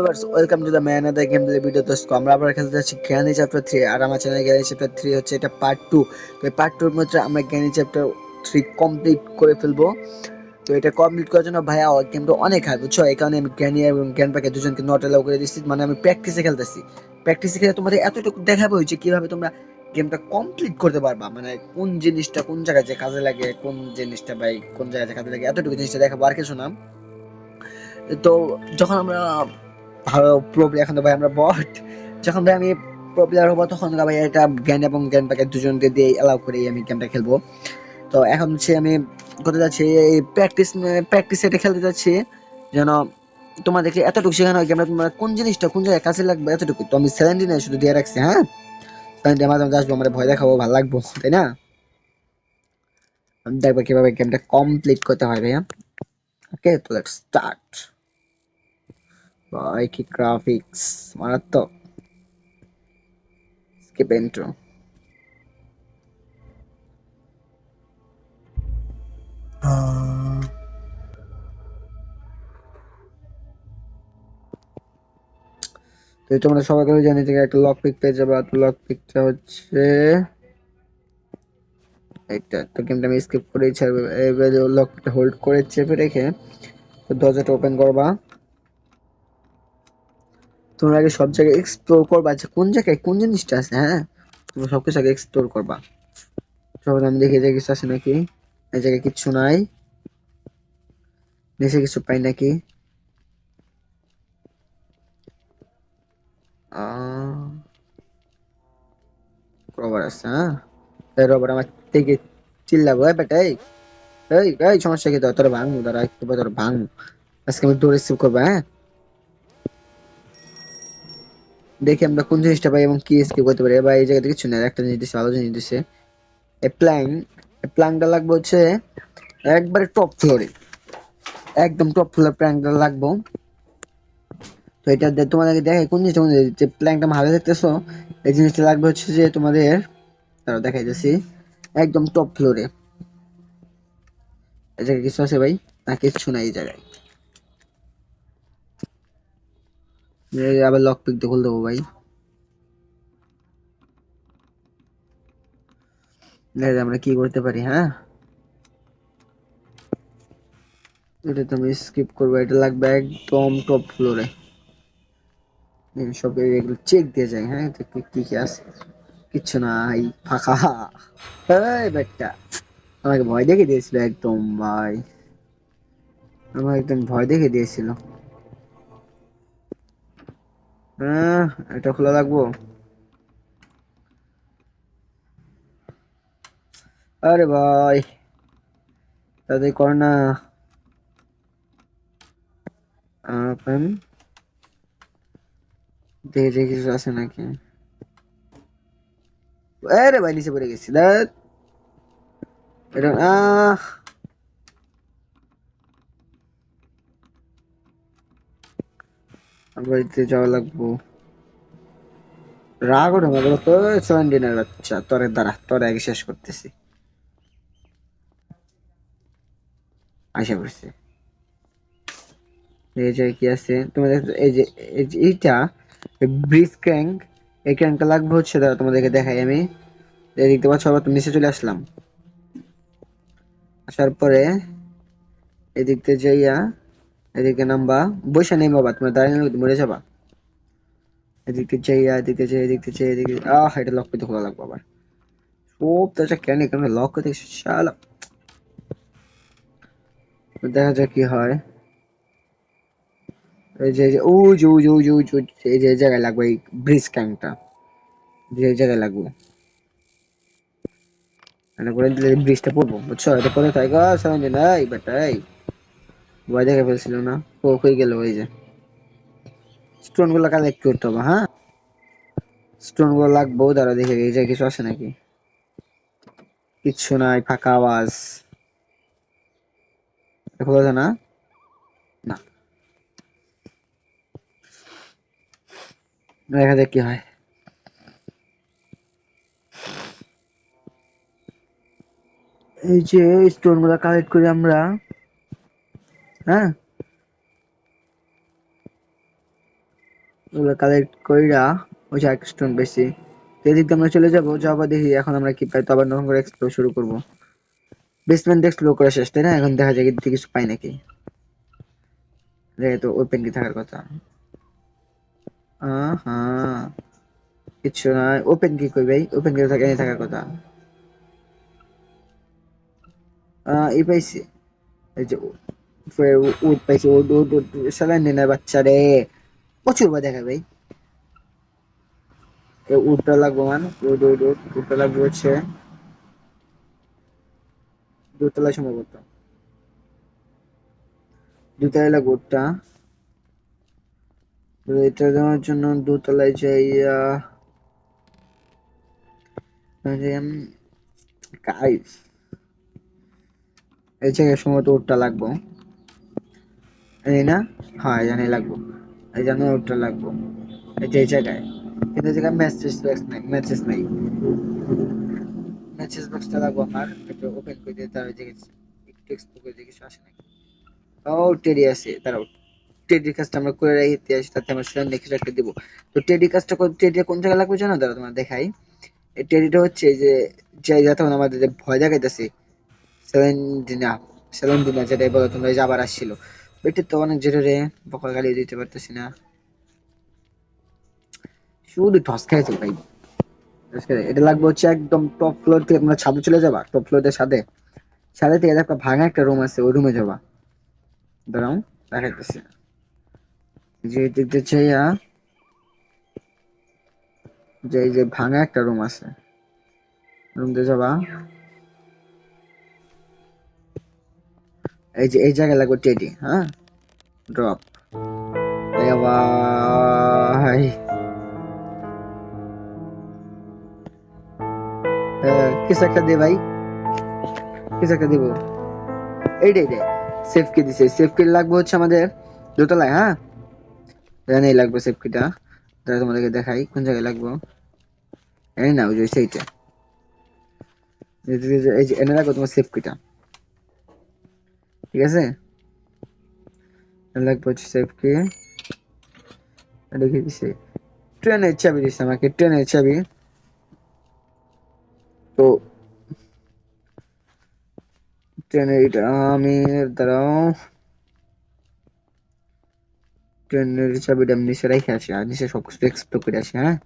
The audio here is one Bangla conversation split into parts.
Welcome to the man of the game play video. দোস্ত আমরা আবার খেলতে যাচ্ছি জ্ঞানী চ্যাপ্টার 3 আর আমার চ্যানেলে জ্ঞানী চ্যাপ্টার 3 হচ্ছে এটা পার্ট 2। তো এই পার্ট 2 এর মধ্যে আমরা জ্ঞানী চ্যাপ্টার 3 কমপ্লিট করে ফেলবো। তো এটা কমপ্লিট করার জন্য ভাইয়া গেমটা অনেক হার্ড বুঝছো, এই কারণে আমি জ্ঞানী এবং জ্ঞানপাকে দুজনকে নট অ্যালাউ করে দিচ্ছি। মানে আমি প্র্যাকটিসে খেলতেছি, প্র্যাকটিসে খেলে তোমাদের এতটুকু দেখাবো হচ্ছে কিভাবে তোমরা গেমটা কমপ্লিট করতে পারবা, মানে কোন জিনিসটা কোন জায়গায় যে কাজে লাগে, কোন জিনিসটা ভাই কোন জায়গায় কাজে লাগে, এতটুকু জিনিসটা দেখাবো আর কিছু না। তো যখন আমরা ভালো প্রো প্লেয়ার, এখন তো ভাই আমরা বট, যখন ভাই আমি প্রো প্লেয়ার হবো তখন ভাই এটা জ্ঞান এবং জ্ঞান পাকে দুজনকে দিয়ে অ্যালাউ করে আমি গেমটা খেলবো। তো এখন হচ্ছে আমি করতে যাচ্ছি এই প্র্যাকটিস এটা খেলতে যাচ্ছি যেন তোমাদেরকে এতটুকু শেখানো হয় গেমটা তোমার কোন জিনিসটা কোন জায়গায় কাজে লাগবে এতটুকু। তো আমি স্যালেন্ডিনে শুধু দিয়ে রাখছি, হ্যাঁ স্যালেন্ডিন মাঝে মাঝে আসবো, আমরা ভয় দেখাবো, ভালো লাগবো তাই না। আমি দেখবো কিভাবে গেমটা কমপ্লিট করতে হয় ভাইয়া। ওকে তো লেটস স্টার্ট। ভাই কি গ্রাফিক্স মারাত্মক। Skip intro. তো তোমরা সবাই করে জানি যে একটা লক পিক পেয়ে যাবে। তো লক পিকটা হচ্ছে এটা। তো গেমটা আমি স্কিপ করেছি, এবারে লক পিকটা হোল্ড করে চেপে রেখে তো দরজাটা ওপেন করবা। তোমরা আগে সব জায়গায় এক্সপ্লোর করবা যে কোন জায়গায় কোন জিনিসটা আছে, হ্যাঁ তোমরা সবকিছু আগে এক্সপ্লোর করবা। সবাই আমি দেখি যে কিছু আছে নাকি, এই জায়গায় কিচ্ছু নাই, নিচে কিছু পাই নাকি। রবার আছে, হ্যাঁ এই রবার আমার থেকে চিল্লাবো বেটা। এই এই এই সমস্যা কি, তোর ভাঙবো, দাঁড়া একটু পর তোর ভাঙবো। আজকে আমি ডোর রিসিভ করবো, হ্যাঁ দেখি আমরা কোন জিনিসটা পাই এবং কি স্কিপ করতে পারি। এবার এই জায়গাতে কিছু নেই, একটা জিনিস দিচ্ছে, ভালো জিনিস দিচ্ছে। এই প্ল্যাংটা লাগবে হচ্ছে একবারে টপ ফ্লোরে, একদম টপ ফ্লোর প্ল্যাংটা লাগবো। তো এটা তোমাদেরকে দেখে কোন জিনিসটা যে প্ল্যাংটা ভালো দেখতেছো, এই জিনিসটা লাগবে হচ্ছে যে তোমাদের, তারা দেখাই যাচ্ছি একদম টপ ফ্লোরে। এই জায়গায় কিছু আছে ভাই না, কিচ্ছু নাই এই জায়গায়। আবার লক পিক দিয়ে খুলে দেবো ভাই। আমরা কি করতে পারি, হ্যাঁ এটা তুমি স্কিপ করবো, এটা লাগবে একদম টপ ফ্লোরে। সব এগুলো চেক দিয়ে যায়, হ্যাঁ কি কি কি আছে, কিচ্ছু নাই ফাঁকা। এই বেটা আমাকে ভয় দেখে দিয়েছিল একদম ভাই, আমার একদম ভয় দেখে দিয়েছিল। হ্যাঁ এটা খোলা লাগবো। আরে ভাই তাদের কর না। ওপেন, দেখে দেখে কিছু আছে নাকি। আরে ভাই নিচে পড়ে গেছি দেখ। এটা বাড়িতে যাওয়া লাগবো। রাগ ওঠে না তো, স্যালেন্ডিনের বাচ্চা তোরে দ্বারা তোরে আগে শেষ করতেছি। আশা করছি এই যে কি আছে তুমি দেখো, এই যে এইটা ব্রিজ ক্র্যাঙ্ক, এই ক্র্যাঙ্কটা লাগবে হচ্ছে, দাঁড়া তোমাদেরকে দেখাই আমি। এই দেখতে পাচ্ছ, আবার তুমি নিচে চলে আসলাম, আসার পরে এদিক দিয়ে যাইয়া এদিকে নামবা, বৈশা নেই বাবা, তোমার দাঁড়িয়ে নিলে মরে যাবা। এদিকে যাইয়া এদিকে যাই এদিকে যাই এদিকে, এটা লক করতে খোলা লাগবে আবার। সব তো কেন এখানে লক করতে শালা। দেখা যাক কি হয়। এই যে এই যে এই জায়গায় লাগবে, এই ব্রিজ ক্র্যাঙ্কটা যে এই জায়গায় লাগবে। মানে করে দিলে ব্রিজটা পড়বো বুঝছো, এটা পরে তাই গা সামনে নাই বেটাই, ভয় দেখে ফেলছিল না। ও হয়ে গেল, ওই যে স্টোন গুলো কালেক্ট করতে হবে, হ্যাঁ স্টোন গুলো লাগবো, দাঁড়া দেখে এই যে কিছু আছে নাকি। কিচ্ছু নাই, ফাঁকা আওয়াজ, খোলা যায় না। না দেখা যাক কি হয়। এই যে স্টোন গুলো কালেক্ট করি আমরা, হ্যাঁ ওগুলো কালেক্ট কইরা ওই যে এক স্টোন বেশি এদিক দিয়ে আমরা চলে যাবো, যাবো দেখি এখন আমরা কি পাই, তো আবার নতুন করে এক্সপ্লোর শুরু করবো। বেসমেন্ট এক্সপ্লোর করা শেষ তাই না, এখন দেখা যায় কিন্তু কিছু পাই নাকি, তো ওপেন কি থাকার কথা। হ্যাঁ কিছু নাই, ওপেন কি কই ভাই, ওপেন কি থাকে থাকার কথা। এই পাইছি, এই যে উড পাইছি, উড উড উড স্যালাইনের বাচ্চা রে, প্রচুর ভয় দেখা ভাই। উডটা লাগবো মান, উড উড উড উডটা লাগবে হচ্ছে দোতলায় সম্ভবত, দোতলায় লাগবে উডটা। তো এটা দেওয়ার জন্য দোতলায় যাই, গাইস এই জায়গায় সম্ভবত উডটা লাগবো, এই না, হ্যাঁ জানি লাগবো, এই জন্য উডটা লাগবো, এই যে এই জায়গায়, কিন্তু এই জায়গায় ম্যাচেস নাই, ম্যাচেস নাই, ম্যাচেস বক্সটা লাগবো আমার, একটু ওপেন করে দিয়ে তার যে একটু এক্সপ্লোর করে দিয়ে কিছু আসে নাকি। ও টেডি আছে, দাঁড়াও, টেডির কাজটা আমরা করে রাখতে আসি, তাতে আমরা সেটা নেক্সট একটা দিব। তো টেডি কাজটা টেডি কোন জায়গায় লাগবে জানো, দাঁড়াও তোমার দেখাই। এই টেডিটা হচ্ছে এই যে, যে যখন আমাদের যে ভয় দেখাইতেছে সেলেন্ডিনা, সেলেন্ডিনা যেটাই বলো তোমরা, এই যে আবার আসছিল, এটা তো অনেক জোরে রে, বকা গালি দিতে পারতেছি না, শুধু ঠস খাইছে ভাই। এটা লাগবে হচ্ছে একদম টপ ফ্লোর থেকে তোমরা ছাদে চলে যাবা, টপ ফ্লোরের ছাদে, ছাদে থেকে একটা ভাঙা একটা রুম আছে, ওই রুমে যাবা, দাঁড়াও দেখাইতেছি, যে দেখতে চাইয়া, যে এই যে ভাঙা একটা রুম আছে, রুম দিয়ে যাবা, এই যে এই জায়গায় লাগবে টেডি, হ্যাঁ ড্রপ, এ ভাই কিছু একটা দে ভাই, কিছু একটা দিব, এইটাই দে, সেফ কি দিছে, সেফ কি লাগবে হচ্ছে আমাদের দোতলায়, হ্যাঁ এখানেই লাগবে সেফ কিটা, তাহলে তোমাদেরকে দেখাই কোন জায়গায় লাগবে, এই না ওই যে সেইটা, এই যে এনে লাগবে তোমার সেফ কিটা, ঠিক আছে, এনে লাগবে হচ্ছে সেফ কি, লিখে দিছে, ট্রেনের চাবি দিছে আমাকে, ট্রেনের চাবি, তো ট্রেনের এটা আমি, দাঁড়াও, ট্রেনের চাবিটা আমি নিচে রেখে আসি, আর নিচে সবকিছু এক্সপ্লোর করে আসি, হ্যাঁ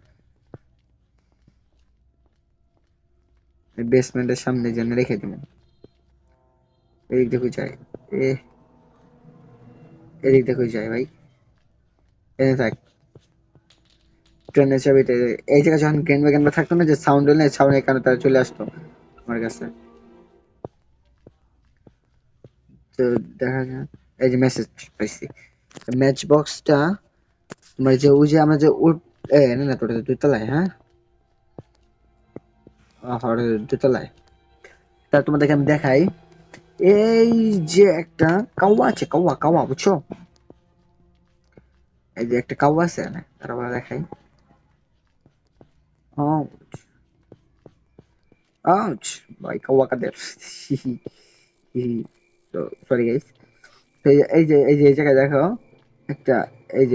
বেসমেন্টের সামনে যেন রেখে দিব, এদিক দেখে যাই, এ এদিক দেখে যাই ভাই, এনে থাক, ট্রেনের চাবিটা এই জায়গায় যখন গ্রেন ব্যাগেনটা থাকতো না, যে সাউন্ড হলে সাউন্ডের কারণে তারা চলে আসতো আমার কাছে, তো দেখা যায়, এই যে মেসেজ পাইছি, ম্যাচ বক্সটা তোমার যে ওই যে আমরা যে না না তোটা দুতলায়, হ্যাঁ দুতলায়, তা তোমাদেরকে আমি দেখাই, এই যে একটা কাউয়া আছে, কাউয়া কাউয়া বুঝছো, এই যে একটা কাউয়া আছে না, তারপর দেখাই, আউচ ভাই কাউয়া কাদের, তো সরি গাইস, এই যে এই জায়গায় দেখো একটা, এই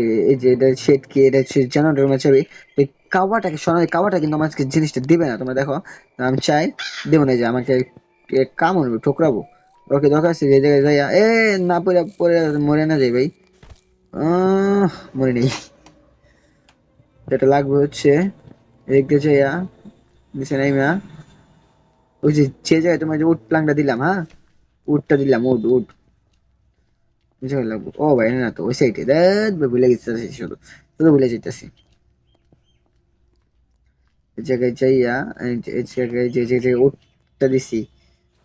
যে এটা শেড কি, এটা হচ্ছে জেনারেটর রুমের চাবি, এই কাওয়াটাকে শোনা, কাওয়াটা কিন্তু আমাকে জিনিসটা দিবে না, তোমরা দেখো, আমি চাই দেবো না, যে আমাকে কামড় ঠোকরাবো, ওকে দরকার আছে এই জায়গায় যাইয়া, না পড়ে পড়ে মরে না যাই ভাই, আহ মরে নেই, যেটা লাগবে হচ্ছে এদিক দিয়ে যাইয়া, নিচে নাইমা, ওই যে যে জায়গায় তোমার যে উড প্লাংটা দিলাম, হ্যাঁ উডটা দিলাম, উড উড বুঝে লাগবো, ও ভাই না তো ওই সাইডে দেখ ভুলে গেছি, শুধু শুধু ভুলে যেতেছি, এই জায়গায় যাইয়া, এই জায়গায় যে যে যে উঠটা দিছি,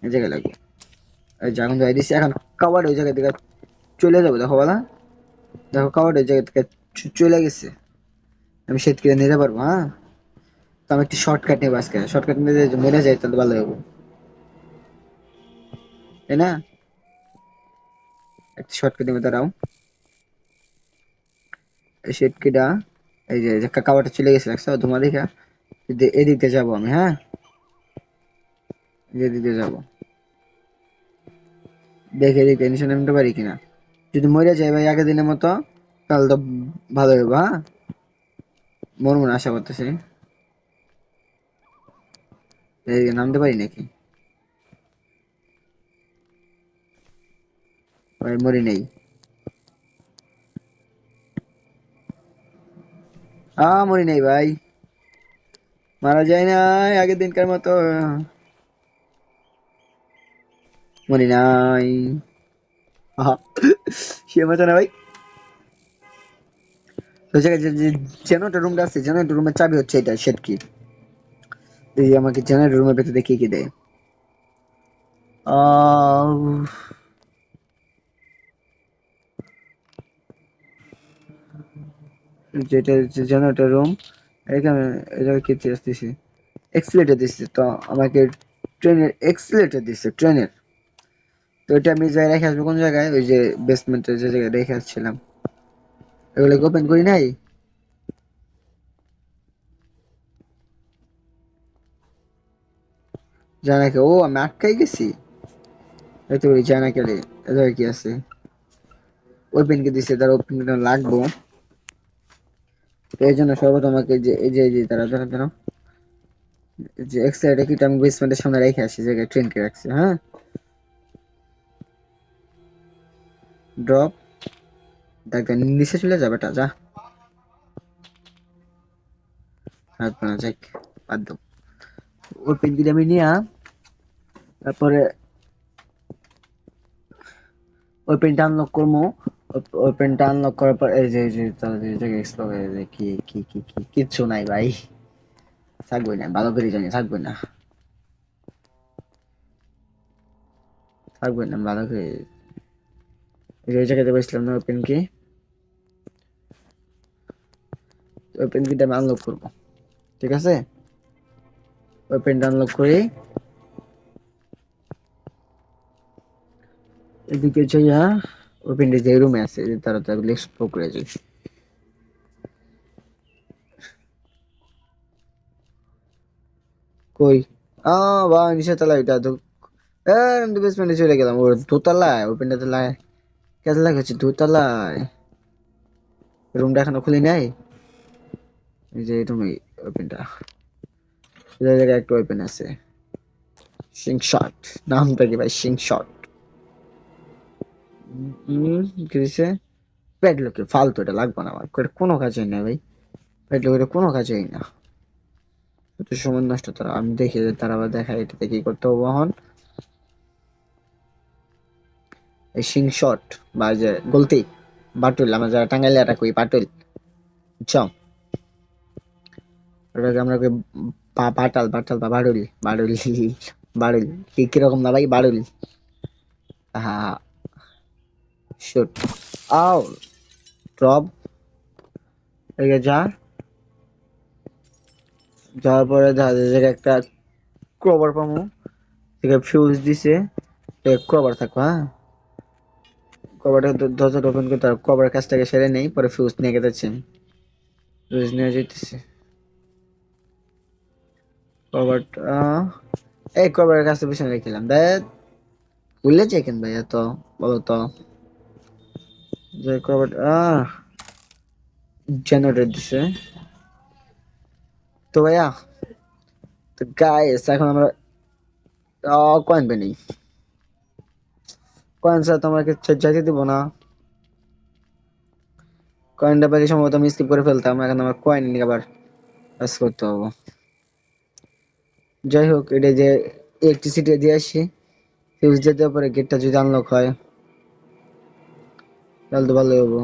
এই জায়গায় লাগবে, এই যে এখন যাই দিছি, এখন কাওয়ার ওই জায়গা থেকে চলে যাবো, দেখো বলা, দেখো কাওয়ার ওই জায়গা থেকে চলে গেছে, আমি সেট কিনে নিতে পারবো, হ্যাঁ তো আমি একটি শর্টকাট নেবো আজকে, শর্টকাট নিতে যদি মরে যাই তাহলে ভালো হবো, তাই না, একটা শর্টকাট নেবো, দাঁড়াও, এই সেট কিটা, এই যে কাওয়ারটা চলে গেছে দেখছো তোমার দেখা, এদিক দিয়ে যাবো আমি, হ্যাঁ এদিক দিয়ে যাবো, দেখে দেখে টেনশন নিতে পারি কিনা, যদি মরে যাই ভাই আগের দিনের মতো তাহলে তো ভালো হবে, হ্যাঁ মন মনে আশা করতেছি এই নামতে পারি নাকি, ভাই মরি নেই। মরি নেই ভাই, মারা যায় না আগের দিনকার মতো, মরি নাই। আহা, সে মজা না ভাই। তো জায়গায় যে জেনারেটর রুমটা আছে, জেনারেটর রুমের চাবি হচ্ছে এটা, সেট কি এই আমাকে জেনারেটর রুমের ভেতরে দেখিয়ে কি দেয়। আহ, যেটা জেনারেটর রুম, এখানে এই জায়গায় কি আসতেছি, এক্সিলেটর দিচ্ছে তো আমাকে, ট্রেনের এক্সিলেটর দিচ্ছে ট্রেনের। তো এটা আমি যাই রেখে আসবো কোন জায়গায়, ওই যে বেসমেন্টের যে জায়গায় রেখে আসছিলাম, এগুলো ওপেন করি নাই। জানাকে ও আমি আটকাই গেছি, এই তো ওই জানাকে এদের কি আছে, ওপেন কে দিছে, তার ওপেন লাগবো। তো এই জন্য সর্বপ্রথম আমাকে যে এই যে তারা ধরো ধরো যে এক্সাইড কি আমি বেসমেন্টের সামনে রেখে আসি, জায়গায় ট্রেন কে রাখছি, হ্যাঁ। ড্রপ, দেখ নিচে চলে যাবে টা যা, রাখবো না যাক, বাদ দাও। ওপেন দিয়ে আমি নিয়ে তারপরে ওই পেনটা আনলক করবো। ওই পেনটা আনলক করার পর এই যে তাহলে এই জায়গায় এক্সপ্লোর করে যে কি কিচ্ছু নাই ভাই, থাকবোই না, ভালো করে জানি থাকবোই না, থাকবোই না ভালো করে। এই জায়গাতে বসলাম না ওপেন কি, ওপেন কিটা আমি আনলক করবো, ঠিক আছে। ওই পেনটা আনলক করি, এদিকে যাইয়া ওই পেনটা যে রুমে আছে তারা তো এক্সপ্লোর করে যাই। কই বা নিচের তলায় এটা তো, আমি তো বেসমেন্টে চলে গেলাম, ওর দোতলায় ওপেনটা তো লাগে, কেমন লাগছে দোতলায়, রুমটা এখনো খুলি নাই। এই যে তুমি ওপেনটা, এই জায়গায় একটা ওপেন আছে, সিং শট, নামটা কি ভাই, সিং শট। কি দিছে, প্যাডলকে ফালতু, এটা লাগবে না আমার, এটা কোনো কাজে না ভাই, প্যাডলক এটা কোনো কাজেই না, এত সময় নষ্ট তারা, আমি দেখি যে তারা আবার দেখায় এটাতে কি করতে হবে এখন। এই সিং শট বা যে গলতি, বাটুল, আমরা যারা টাঙ্গাইলে এটা কই বাটুল, বুঝছো, ওটাকে আমরা কই বাটাল বাটাল বা বাড়ুল, বাড়ুল বাড়ুল, কি কিরকম না ভাই বাড়ুল। হ্যাঁ, শুট, আও, ড্রপ, এদিকে যা, যাওয়ার পরে দেখা যায় যে একটা ক্রবার পাবো, থেকে ফিউজ দিছে, ক্রবার থাকো, হ্যাঁ। কভারটা দরজাটা ওপেন করতে হবে, কভার কাজটাকে সেরে নেই, পরে ফিউজ নিয়ে গেছে, ফিউজ নিয়ে যেতেছে। কভারটা, এই কভারের কাছে পিছনে রেখেলাম, দেখ ভুলে যাই কেন ভাইয়া, তো বলো তো, যে কভার জেনারেটর দিছে। তো ভাইয়া, তো গাইস এখন আমরা কয়েন পেনি, কয়েন স্যার তোমাকে চাইতে দিব না, কয়েনটা পেলে সম্ভবত আমি স্কিপ করে ফেলতাম, এখন আমার কয়েন নিয়ে আবার কাজ করতে হবে। যাই হোক, এটা যে ইলেকট্রিসিটি দিয়ে আসি, ফিউজ দিয়ে দেওয়ার পরে গেটটা যদি আনলক হয় তাহলে তো ভালোই হবো।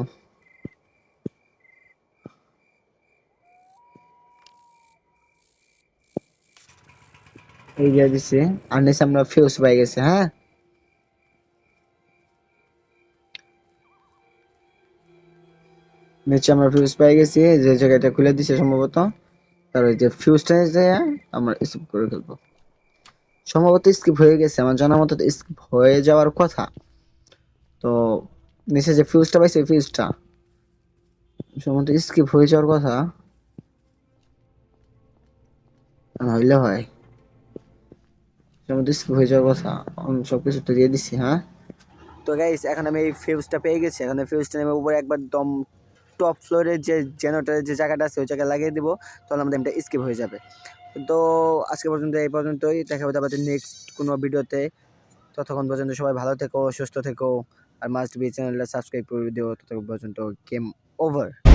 এই দিয়ে দিছে, আর নিচে আমরা ফিউজ পাই গেছে, হ্যাঁ। নিচে আমরা ফিউজ পাই গেছি, যে জায়গাটা খুলে দিছে সম্ভবত, তার ওই যে ফিউজটা যে আমরা স্কিপ করে ফেলবো, সম্ভবত স্কিপ হয়ে গেছে, আমার জানার মতো স্কিপ হয়ে যাওয়ার কথা। তো নিচে যে ফিউজটা পাইছে, ফিউজটা সম্ভবত স্কিপ হয়ে যাওয়ার কথা, হইলে হয়, সম্ভবত স্কিপ হয়ে যাওয়ার কথা, আমি সবকিছু তো দিয়ে দিছি, হ্যাঁ। তো গাইস এখন আমি এই ফিউজটা পেয়ে গেছি, এখন এই ফিউজটা আমি উপরে একবার দম টপ ফ্লোরে যে জেনারেটরের যে জায়গাটা আছে ওই জায়গায় লাগিয়ে দিব, তাহলে আমাদের গেমটা স্কিপ হয়ে যাবে। তো আজকে পর্যন্ত এই পর্যন্তই, দেখা হবে আমাদের নেক্সট কোনো ভিডিওতে। ততক্ষণ পর্যন্ত সবাই ভালো থেকো, সুস্থ থেকো, আর মাস্ট বি চ্যানেলটা সাবস্ক্রাইব করে দিও। ততক্ষণ পর্যন্ত গেম ওভার।